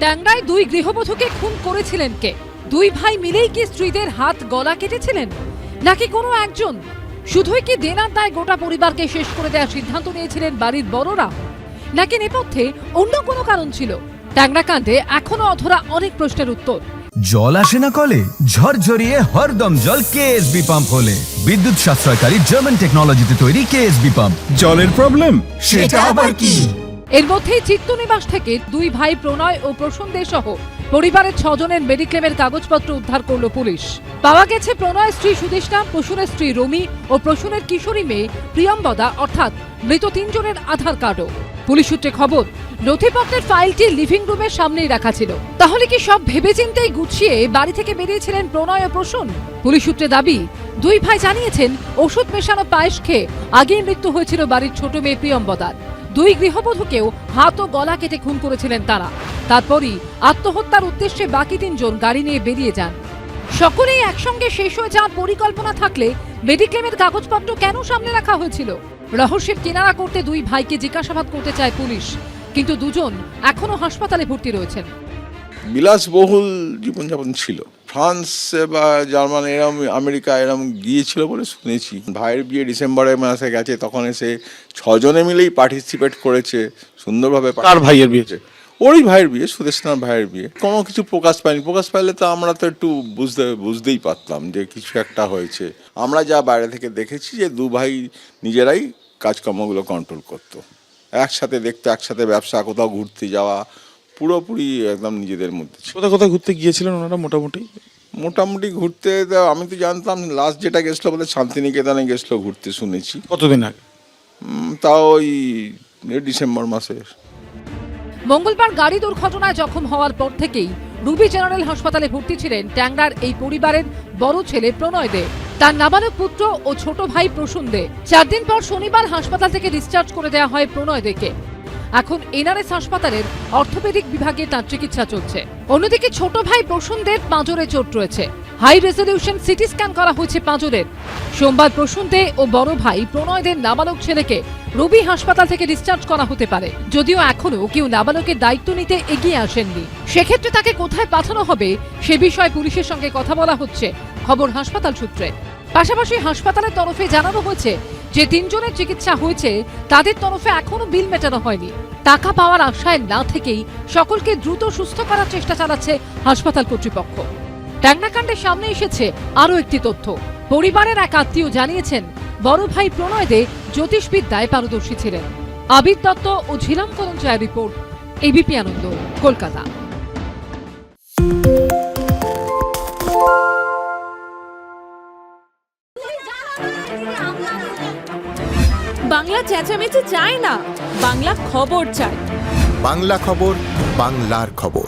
ট্যাংরায় দুই গৃহবধূকে খুন করেছিলেন কে? দুই ভাই মিলেই কি স্ত্রীদের হাত গলা কেটেছিলেন, নাকি কোনো একজন? শুধুই কি দেনার দায় গোটা পরিবারকে শেষ করে দেওয়ার সিদ্ধান্ত নিয়েছিলেন বাড়ির বড়রা, নাকি নেপথ্যে অন্য কোনো কারণ ছিল? ট্যাংরা কাণ্ডে এখনো অধরা অনেক প্রশ্নের উত্তর। জল আসে না কলে, ঝরঝরিয়ে হরদম জল কেএসবি পাম্প হলে। বিদ্যুৎ সাশ্রয়কারী জার্মান টেকনোলজিতে তৈরি কেএসবি পাম্প। জলের প্রবলেম সেটা আবার কি? এর মধ্যেই চিত্তনিবাস থেকে দুই ভাই প্রণয় ও প্রসূন দে সহ পরিবারের 6 জনের মেডিক্লেমের কাগজপত্র উদ্ধার করল পুলিশ। পাওয়া গেছে প্রণয়ের স্ত্রী সুদেষ্ণা, প্রসূনের স্ত্রী রমি ও প্রসূনের কিশোরী মেয়ে প্রিয়ম্বদা অর্থাৎ মৃত 3 জনের আধার কার্ডও। পুলিশ সূত্রে খবর, নথিপত্রের ফাইলটি লিভিং রুমের সামনেই রাখা ছিল। তাহলে কি সব ভেবেচিন্তেই গুছিয়ে বাড়ি থেকে বেরিয়েছিলেন প্রণয় ও প্রসূন? পুলিশ সূত্রে দাবি, দুই ভাই জানিয়েছেন ওষুধ মেশানো পায়েস খেয়ে আগেই মৃত্যু হয়েছিল বাড়ির ছোট মেয়ে প্রিয়ম্বদার। দুই গৃহবধূকেও হাত ও গলা কেটে খুন করেছিলেন তারা। তারপরই আত্মহত্যার উদ্দেশ্যে বাকি 3 জন গাড়ি নিয়ে বেরিয়ে যান। সকলেই একসঙ্গে শেষ হয়ে যাওয়ার পরিকল্পনা থাকলে মেডিক্লেমের কাগজপত্র কেন সামনে রাখা হয়েছিল? রহস্যের কিনারা করতে দুই ভাইকে জিজ্ঞাসাবাদ করতে চায় পুলিশ, কিন্তু দুজন এখনো হাসপাতালে ভর্তি রয়েছেন। বিলাসবহুল জীবনযাপন ছিল। ফ্রান্স বা জার্মান এরম আমেরিকা এরম গিয়েছিল বলে শুনেছি। ভাইয়ের বিয়ে ডিসেম্বরের মাসে গেছে, তখন এসে 6 জনে মিলেই পার্টিসিপেট করেছে সুন্দরভাবে। কার ভাইয়ের বিয়েছে? ওরই ভাইয়ের বিয়ে, সুদেষ্ণার ভাইয়ের বিয়ে। কোনো কিছু প্রকাশ পায়নি। প্রকাশ পাইলে তো আমরা তো একটু বুঝতেই পারতাম যে কিছু একটা হয়েছে। আমরা যা বাইরে থেকে দেখেছি যে দু ভাই নিজেরাই কাজকর্মগুলো কন্ট্রোল করতো, একসাথে দেখতো, একসাথে ব্যবসা, কোথাও ঘুরতে যাওয়া, পুরোপুরি একদম নিজেদের মধ্যে ছিল। কোথায় কোথায় ঘুরতে গিয়েছিলেন ওনারা? মোটামুটি ঘুরতে আমি তো জানতাম, লাস্ট যেটা গেছিলো বলে শান্তিনিকেতনে গেছিলো ঘুরতে শুনেছি। কতদিন আগে? তাও ওই ডিসেম্বর মাসে। মঙ্গলবার গাড়ি দুর্ঘটনায় জখম হওয়ার পর থেকেই রুবি জেনারেল হাসপাতালে ভর্তি ছিলেন ট্যাংরার এই পরিবারের বড় ছেলে প্রণয় দে, তার নাবালক পুত্র ও ছোট ভাই প্রসূন দে। 4 দিন পর শনিবার হাসপাতাল থেকে ডিসচার্জ করে দেওয়া হয় প্রণয় দেকে। এখন এনআরএস হাসপাতালের অর্থোপেডিক বিভাগে তার চিকিৎসা চলছে। অন্যদিকে ছোট ভাই প্রসূন দের পাঁজরে চোট রয়েছে। হাই রেজলিউশন সিটি স্ক্যান করা হয়েছে পাঁজরের। সোমবার প্রসূন দে ও বড় ভাই প্রণয় দের নাবালক ছেলেকে রবি হাসপাতাল থেকে ডিসচার্জ করা হতে পারে, যদিও এখনো কেউ নাবালকের দায়িত্ব নিতে এগিয়ে আসেননি। সেক্ষেত্রে তাকে কোথায় পাঠানো হবে সে বিষয়ে পুলিশের সঙ্গে কথা বলা হচ্ছে, খবর হাসপাতাল সূত্রে। পাশাপাশি হাসপাতালের তরফে জানানো হয়েছে যে 3 জনের চিকিৎসা হয়েছে তাদের তরফে এখনো বিল মেটানো হয়নি। টাকা পাওয়ার আশায় না থেকেই সকলকে দ্রুত সুস্থ করার চেষ্টা চালাচ্ছে হাসপাতাল কর্তৃপক্ষ। ট্যাংরাকাণ্ডের সামনে এসেছে আরও একটি তথ্য। পরিবারের এক আত্মীয় জানিয়েছেন, বড় ভাই প্রণয় দে জ্যোতিষবিদ্যায় পারদর্শী ছিলেন। আবির দত্ত ও ঝিলাম করঞ্জয়ের রিপোর্ট, এবিপি আনন্দ, কলকাতা। বাংলা চেঁচামেচি চায় না, বাংলা খবর চায়। বাংলা খবর, বাংলার খবর।